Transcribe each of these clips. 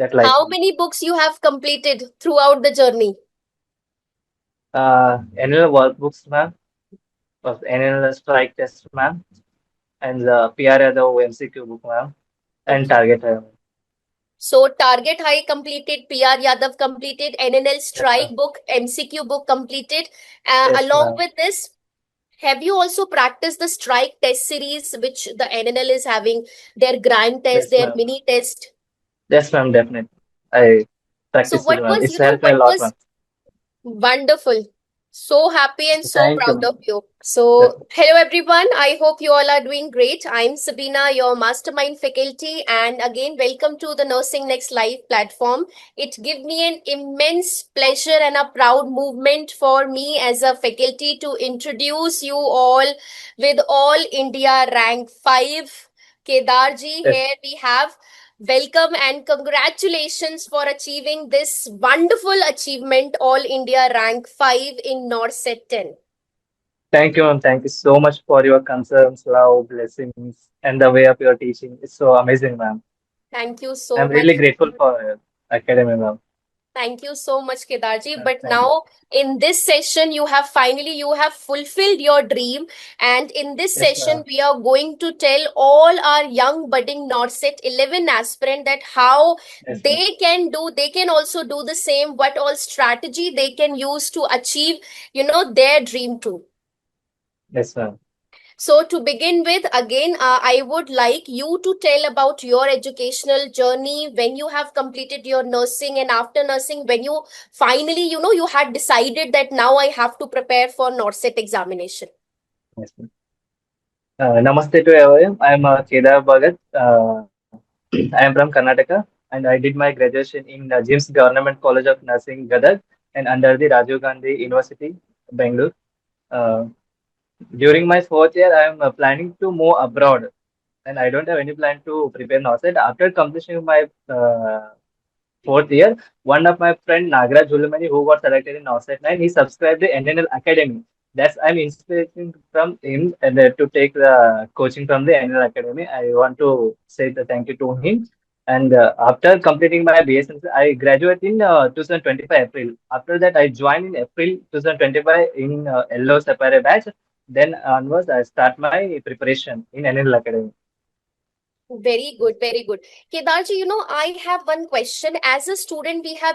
that like How many books you have completed throughout the journey? NL workbooks, ma'am, of NL strike test, ma'am, and the PR Yadav MCQ book, ma'am, and Okay. target. So Target High completed, PR Yadav completed, NNL Yes, Strike ma'am. book, MCQ book completed. Yes, Along ma'am. with this, have you also practiced the Strike test series, which the NNL is having, their grand test, Yes, their ma'am. mini test? Yes, ma'am. Definitely. I So practiced it, what ma'am. was, It's helped me a what lot, ma'am. was wonderful. So happy and so Thank proud you. of you. So, hello everyone. I hope you all are doing great. I'm Sabina, your mastermind faculty, and again, welcome to the Nursing Next Live platform. It gives me an immense pleasure and a proud movement for me as a faculty to introduce you all with All India Rank 5. Kedarji, Yes. here we have. Welcome and congratulations for achieving this wonderful achievement, All India Rank 5 in NORCET 10. Thank you, ma'am. Thank you so much for your concerns, love, blessings, and the way of your teaching. It's so amazing, ma'am. Thank you so I'm really much. grateful for Academy, ma'am. Thank you so much, Kedarji. But Thank you. now in this session, you have fulfilled your dream. And in this Yes, session, ma'am. we are going to tell all our young budding NORCET 11 aspirant that how Yes, ma'am. they can also do the same, what all strategy they can use to achieve, their dream too. Yes, ma'am. So, to begin with, again, I would like you to tell about your educational journey when you have completed your nursing and after nursing, when you finally, you had decided that now I have to prepare for NORCET examination. Yes, ma'am. Namaste to everyone. I'm Kedar Bhagat. I am from Karnataka, and I did my graduation in JIMS Government College of Nursing, Gadag, and under the Rajiv Gandhi University, Bangalore. Uh, During my fourth year, I am planning to move abroad, and I don't have any plan to prepare NOSET. After completing my fourth year, one of my friend Nagraj Julumani, who got selected in NOSET 9, he subscribed the NNL Academy. That's I'm inspiring from him and to take the coaching from the NNL Academy. I want to say the thank you to him. And after completing my BSNC, I graduated in 2025 April. After that, I joined in April 2025 in Yellow Sapphire batch. Then onwards, I start my preparation in NNL Academy. Very good, very good. Kedarji, I have one question. As a student, we have,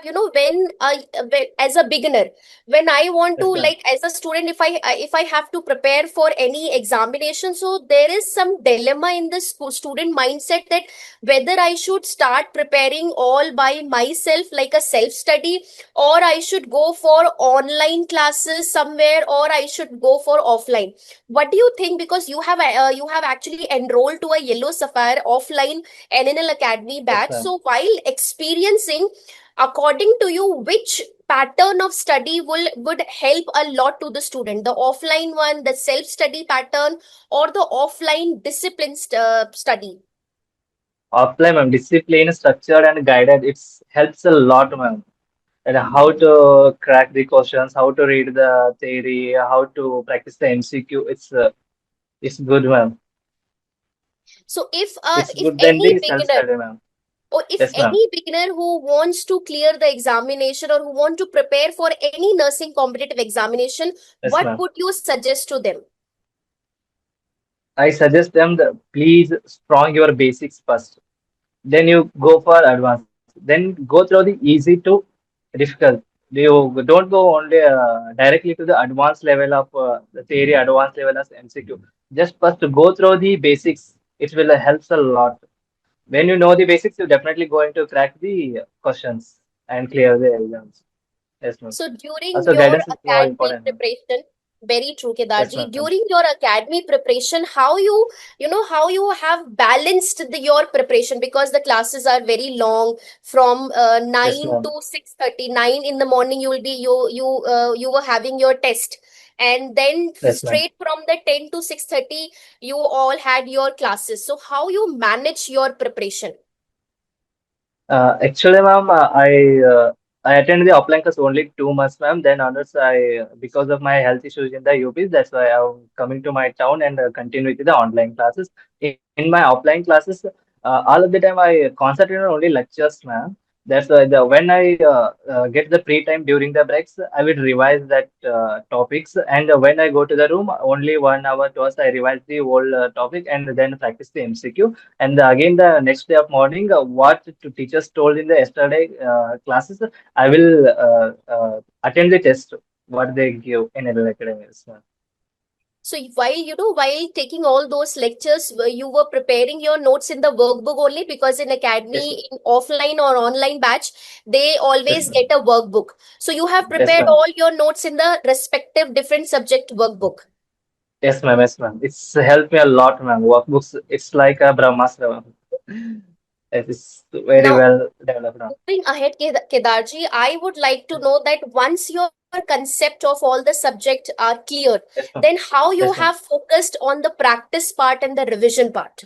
as a beginner, when I want to, Yes, ma'am. like, as a student, if I have to prepare for any examination, so there is some dilemma in the student mindset that whether I should start preparing all by myself, like a self study, or I should go for online classes somewhere, or I should go for offline. What do you think? Because you have actually enrolled to a Yellow Sapphire offline NNL Academy Yes, batch. ma'am. So while experiencing, according to you, which pattern of study will would help a lot to the student? The offline one, the self study pattern, or the offline discipline study? Offline, ma'am, discipline, structured and guided. It helps a lot, ma'am. And how to crack the questions, how to read the theory, how to practice the MCQ. It's good, ma'am. So It's if good than any the beginner self-study, ma'am. or if Yes, ma'am. any beginner who wants to clear the examination or who want to prepare for any nursing competitive examination, Yes, what ma'am. would you suggest to them? I suggest them the please strong your basics first. Then you go for advanced. Then go through the easy to difficult. You don't go only directly to the advanced level of the theory, advanced level of MCQ. Just first to go through the basics. It will helps a lot. When you know the basics, you're definitely going to crack the questions and clear the exams. Yes, ma'am. So during Also, your guidance is more academy important, ma'am. preparation, very true, Yes, Kedarji. ma'am. During your academy preparation, how you have balanced your preparation because the classes are very long from Yes, 9 ma'am. to 6:30. 9 in the morning, you will be you were having your test, and then Yes, ma'am. straight from the 10 to 6:30, you all had your classes. So how you manage your preparation? Actually, ma'am, I attended the offline class only 2 months, ma'am. Then onwards, I because of my health issues in the UPs, that's why I'm coming to my town and continue with the online classes. In my offline classes, all of the time I concentrate on only lectures, ma'am. That's why when I get the free time during the breaks, I will revise that topics. And when I go to the room, only 1 hour, 2 hours, I revise the whole topic and then practice the MCQ. And again, the next day of morning, what the teachers told in the yesterday classes, I will attend the test, what they give in NL Academy. So, So while taking all those lectures, you were preparing your notes in the workbook only, because in yes, academy, in offline or online batch, they yes, always ma'am. get a workbook. So you have Yes, prepared ma'am. all your notes in the respective different subject workbook. Yes, ma'am. Yes, ma'am. It's helped me a lot, ma'am. Workbooks, it's like a Brahmastra, ma'am. It is very Now, well developed now. moving ahead, Kedarji, I would like to know that once your concept of all the subject are clear, Yes, ma'am. then how you Yes, ma'am. have focused on the practice part and the revision part.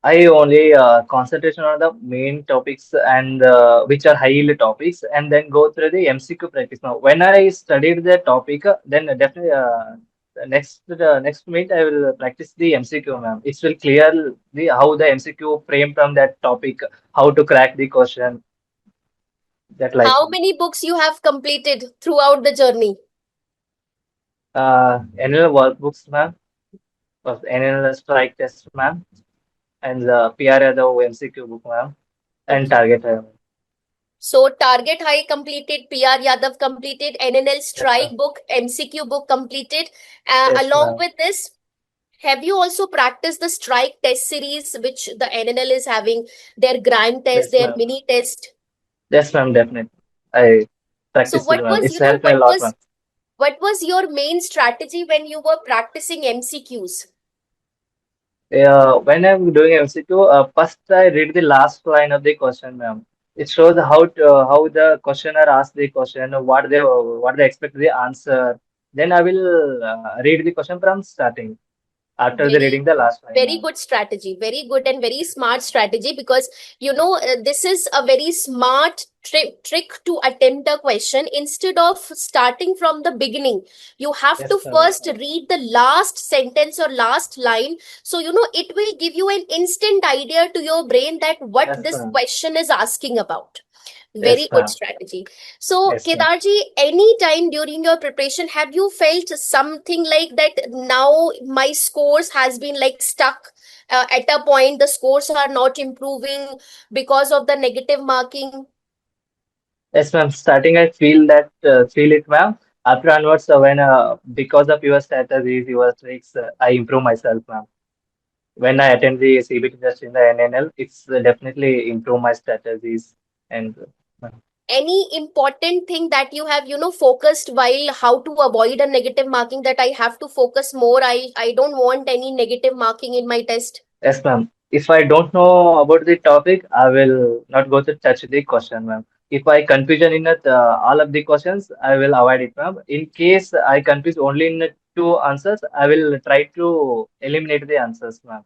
I only concentration on the main topics and which are high yield topics, and then go through the MCQ practice. Now, when I studied the topic, then definitely next meet I will practice the MCQ, ma'am. It will clear the how the MCQ frame from that topic, how to crack the question, that like. How many books you have completed throughout the journey? Annual workbooks, ma'am, of annual strike test, ma'am, and the PR the MCQ book, ma'am, and Okay. target. So Target High completed, PR Yadav completed, NNL Yes, Strike ma'am. book, MCQ book completed. Yes, Along ma'am. with this, have you also practiced the Strike test series which the NNL is having, their grand test, Yes, their ma'am. mini test? Yes, ma'am. Definitely. I So practiced it, what ma'am. was, It's helped me a what lot, ma'am. was what was your main strategy when you were practicing MCQs? When I'm doing MCQ, first I read the last line of the question, ma'am. It shows how the questioner asked the question, what they expect the answer. Then I will read the question from starting after the Very reading the last line, very ma'am. good strategy, very good and very smart strategy, because this is a very smart trick to attempt a question. Instead of starting from the beginning, you have to Yes, ma'am. Yes, first ma'am. read the last sentence or last line, so it will give you an instant idea to your brain that what Yes, this ma'am. question is asking about. Very Yes, good ma'am. strategy. So, Yes, ma'am. Kedarji, any time during your preparation, have you felt something like that? Now my scores has been like stuck at a point. The scores are not improving because of the negative marking. Yes, ma'am. Starting, I feel it, ma'am. After onwards, when because of your strategies, your tricks, I improve myself, ma'am. When I attend the CBT test in the NNL, it's definitely improve my strategies and Any important thing that you have focused while how to avoid a negative marking, that I have to focus more. I don't want any negative marking in my test. yes, ma'am. If I don't know about the topic, I will not go to touch the question, ma'am. If I confusion in it, all of the questions, I will avoid it, ma'am. In case I confuse only in two answers, I will try to eliminate the answers, ma'am.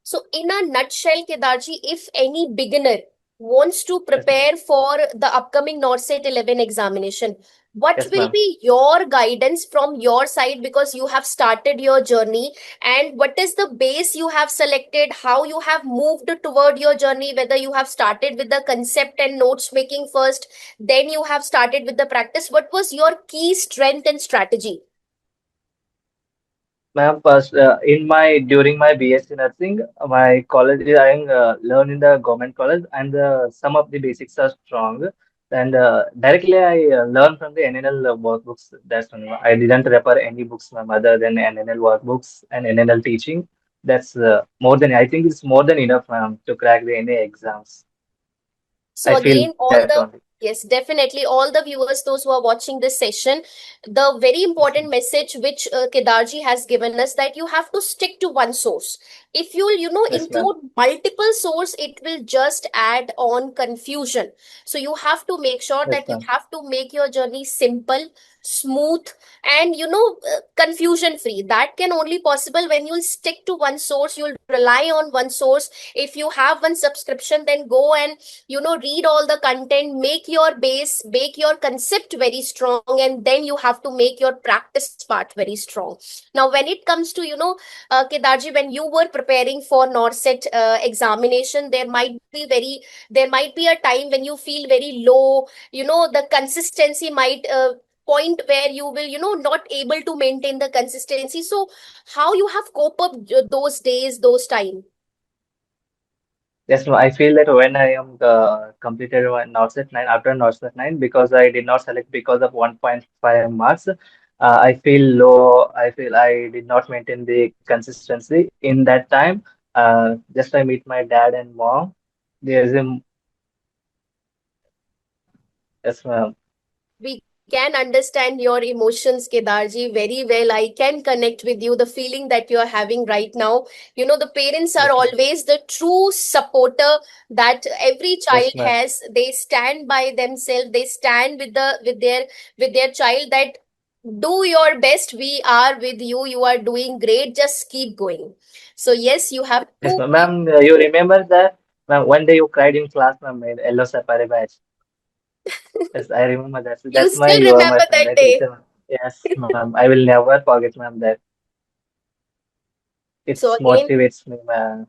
So, in a nutshell, Kedarji, if any beginner wants to Yes, ma'am. prepare for the upcoming NORCET 11 examination, what Yes, will ma'am. be your guidance from your side, because you have started your journey, and what is the base you have selected, how you have moved toward your journey, whether you have started with the concept and notes making first, then you have started with the practice. What was your key strength and strategy? Ma'am, first, in my during my BSc nursing, my college I learn in the government college, and some of the basics are strong. And directly I learn from the NNL workbooks. That's one. I didn't refer any books, ma'am, other than NNL workbooks and NNL teaching. That's more than I think it's more than enough, ma'am, to crack the NA exams. So I feel again, that only. yes, definitely all the viewers, those who are watching this session, the very Yes, important ma'am. message which Kedarji has given us, that you have to stick to one source. If you'll, Yes, ma'am. include multiple source, it will just add on confusion. So you have to make sure Yes, that you ma'am. have to make your journey simple, smooth, and confusion free. That can only possible when you'll stick to one source, you'll rely on one source. If you have one subscription, then go and read all the content, make make your base, make your concept very strong, and then you have to make your practice part very strong. Now, when it comes to, Kedarji, when you were preparing for NORCET examination, there might be a time when you feel very low. The consistency might point where you will, not able to maintain the consistency. So, how you have cope up those days, those time? Yes, ma'am. I feel that when I am completed my NORCET 9 after NORCET 9 because I did not select because of 1.5 marks, I feel low. I feel I did not maintain the consistency in that time. Just I meet my dad and mom. There's a yes, ma'am. We can understand your emotions, Kedarji, very well. I can connect with you, the feeling that you are having right now. The parents are Yes, ma'am. always the true supporter that every child Yes, ma'am. has. They stand by themselves. They stand with their child, that do your best. We are with you. You are doing great. Just keep going. So yes, you have Yes, to ma'am. keep. Ma'am, you remember that? Ma'am, one day you cried in class, ma'am, in yellow safari batch. Yes, I remember that. You That's my still you are my remember that favorite day. teacher, ma'am. Yes, ma'am. I will never forget, ma'am, that. It So again, motivates me, ma'am.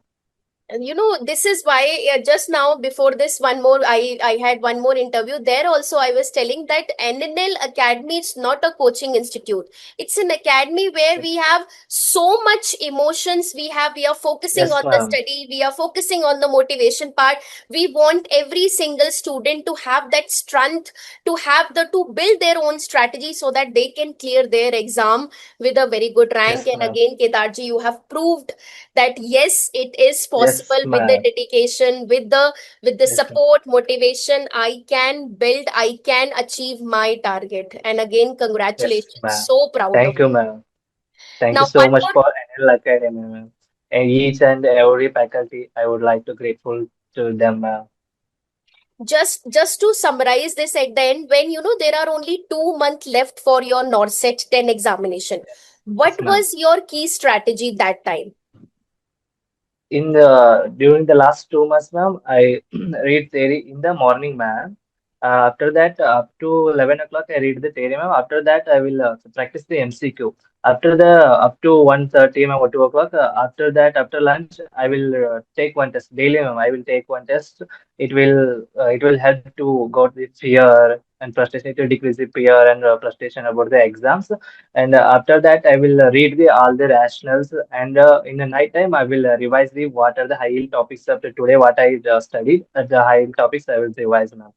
and this is why, just now before this, one more, I had one more interview there also. I was telling that NNL Academy is not a coaching institute. It's an academy where we have so much emotions. We are focusing Yes, on the ma'am. study, we are focusing on the motivation part. We want every single student to have that strength, to build their own strategy so that they can clear their exam with a very good rank. Yes, And ma'am. again, Kedarji, you have proved that yes, it is Yes, possible with the ma'am. dedication, with the Yes, ma'am. support, motivation. I can achieve my target. And again, Yes, congratulations, ma'am. so proud of Thank you, you. ma'am. Thank you Now, so one much more, for NL Academy, ma'am. And each and every faculty, I would like to grateful to them, ma'am. just to summarize this at the end, when there are only 2 months left for your NORCET 10 examination, what Yes, ma'am. was your key strategy that time? In the during the last 2 months, ma'am, I read theory in the morning, ma'am. After that, up to 11 o'clock, I read the theory, ma'am. After that, I will practice the MCQ. After the up to 1:30, ma'am, or 2 o'clock. After that, after lunch, I will take one test daily, ma'am. I will take one test. It will help to got the fear and frustration. It will decrease the fear and frustration about the exams. And after that, I will read the all the rationals. And in the night time, I will revise the what are the high yield topics of the today. What I studied at the high yield topics, I will revise now.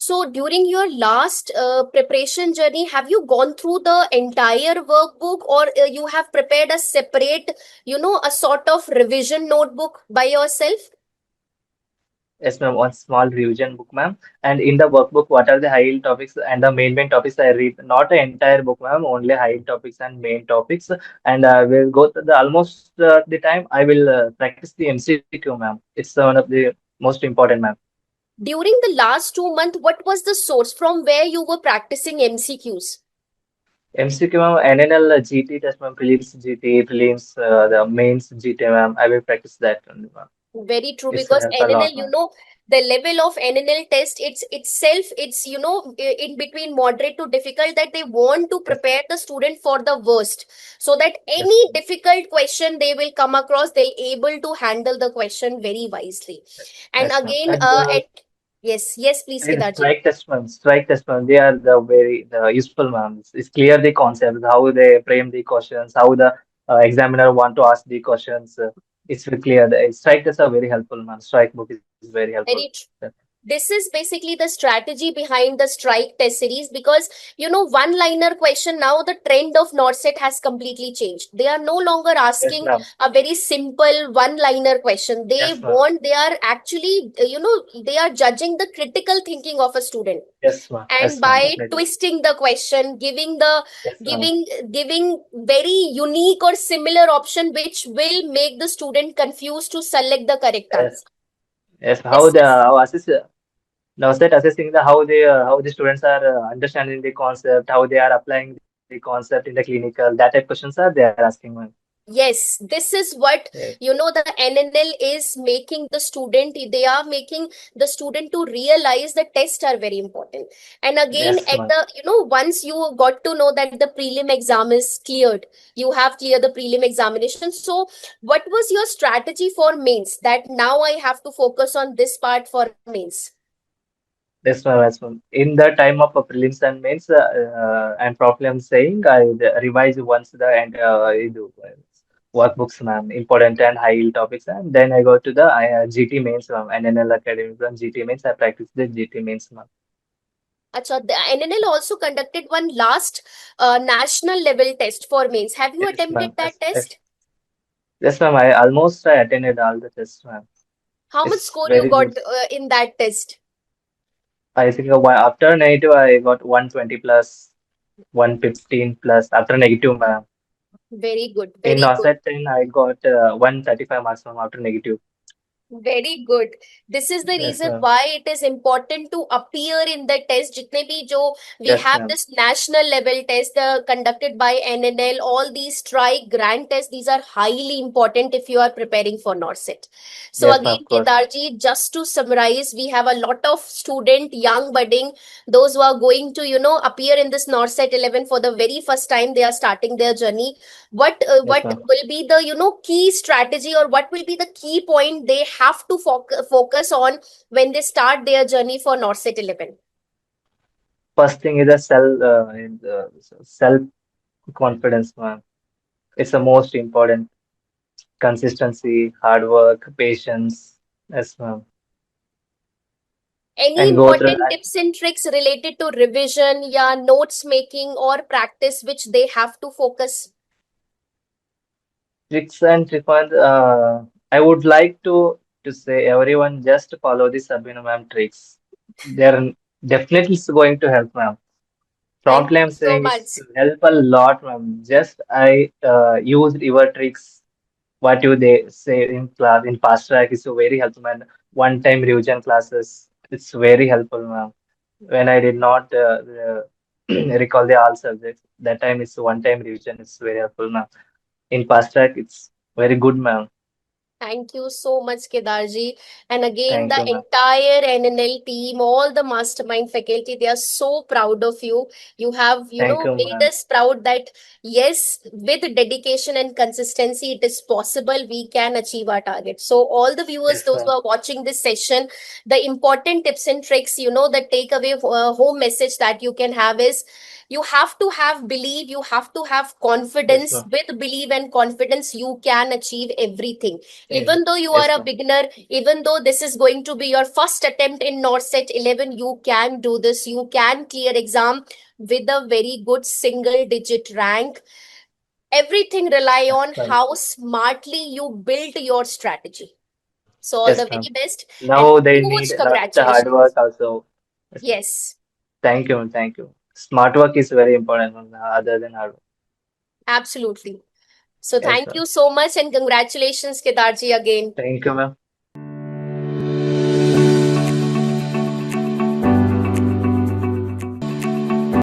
So, during your last preparation journey, have you gone through the entire workbook, or you have prepared a separate, a sort of revision notebook by yourself? Yes, ma'am. One small revision book, ma'am. And in the workbook, what are the high yield topics and the main topics I read? Not the entire book, ma'am. Only high yield topics and main topics. And I will go to the almost the time I will practice the MCQ, ma'am. It's one of the most important, ma'am. During the last 2 months, what was the source from where you were practicing MCQs? MCQ, ma'am, NNL GT test, ma'am, prelims GT, prelims, the mains GT, ma'am. I will practice that only, ma'am. Very true, It's because help a NNL, lot, ma'am. the level of NNL test, it's in between moderate to difficult, that they want to Yes, prepare the student for the worst, so that yes, any ma'am. difficult question they will come across, they'll able to handle the question very wisely. And Yes, ma'am. again, And yes, yes, please, and Kedarji. strike test, ma'am. They are the useful, ma'am. It's clear the concepts, how they frame the questions, how the examiner want to ask the questions. It's very clear. The strike tests are very helpful, ma'am. Strike book is very helpful. Very This is basically the strategy behind the strike test series, because one liner question, now the trend of NORCET has completely changed. They are no longer Yes, asking ma'am. a very simple one liner question. Yes, ma'am. They are actually, they are judging the critical thinking of a student, Yes, ma'am. and Yes, ma'am. by Definitely. twisting the question, Yes, ma'am. giving very unique or similar option, which will make the student confused to select the correct Yes. answer. Yes. How This the is how assess now set assessing the how the students are understanding the concept, how they are applying the concept in the clinical. That type questions are they are asking, ma'am. Yes, this is what, Yes, the NNL is making the student, they are making the student to realize the tests are very important. And again, yes, at ma'am. the, once you got to know that the prelim exam is cleared, you have cleared the prelim examination. So, what was your strategy for mains? That now I have to focus on this part for mains. Yes, ma'am. Yes, ma'am. In the time of prelims and mains, and properly I'm saying, I revise once the and I do workbooks, ma'am, important and high yield topics, and then I go to the GT mains, ma'am, and NNL Academy from GT mains. I practice the GT mains, ma'am. Acha, the NNL also conducted one last national level test for mains. Have you Yes, attempted ma'am. that Yes, yes, test? yes, ma'am. I attended all the tests, ma'am. How much It's score you very got good. in that test? I think after negative, I got 120 plus, 115 plus after negative, ma'am. Very good, In very good. OSAT 10, I got 135 marks, ma'am, after negative. Very good. This is the Yes, reason ma'am. why it is important to appear in the test. जितने भी जो we Yes, have ma'am. this national level test conducted by NNL, all these grand tests, these are highly important if you are preparing for NORCET. So Yes, ma'am, again, of course. Kedarji, just to summarize, we have a lot of student, young budding, those who are going to, appear in this NORCET 11 for the very first time. They are starting their journey. Yes, What ma'am. will be the key strategy, or what will be the key point they have to focus on when they start their journey for NORCET 11? First thing is self confidence, ma'am. It's the most important. Consistency, hard work, patience. Yes, ma'am. Any And go through important tips and tricks related to revision, yeah, notes making or practice which they have to focus? tricks and tricks. I would like to say everyone just follow the Sabina ma'am tricks. They're definitely going to help, ma'am. Thank Promptly, you I'm so saying much. it's help a lot, ma'am. Just I used your tricks. What you they say in class in fast track is so very helpful, man. One time revision classes, it's very helpful, ma'am. When I did not recall the all subjects, that time it's one time revision. It's very helpful, ma'am. In fast track, it's very good, ma'am. Thank you so much, Kedarji. And again, Thank the you, ma'am. entire NNL team, all the mastermind faculty, they are so proud of you. You have, Thank you, made ma'am. us proud that yes, with dedication and consistency, it is possible we can achieve our target. So, all the viewers, Yes, those who ma'am. are watching this session, the important tips and tricks, the takeaway home message that you can have is you have to have belief, you have to have Yes, confidence. ma'am. With belief and confidence, you can achieve everything. Eh, Even though you are Yes, a ma'am. beginner, even though this is going to be your first attempt in NORCET 11, you can do this. You can clear exam with a very good single digit rank. Everything rely Yes, on ma'am. how smartly you build your strategy. So all the Yes, ma'am. very best and Now they huge need lots of hard congratulations. work also. Yes, ma'am. Yes, Thank you, ma'am. Thank you. Smart work is very important, ma'am, other than hard work. absolutely. So Yes, thank ma'am. you so much and congratulations, Kedarji, again. Thank you, ma'am.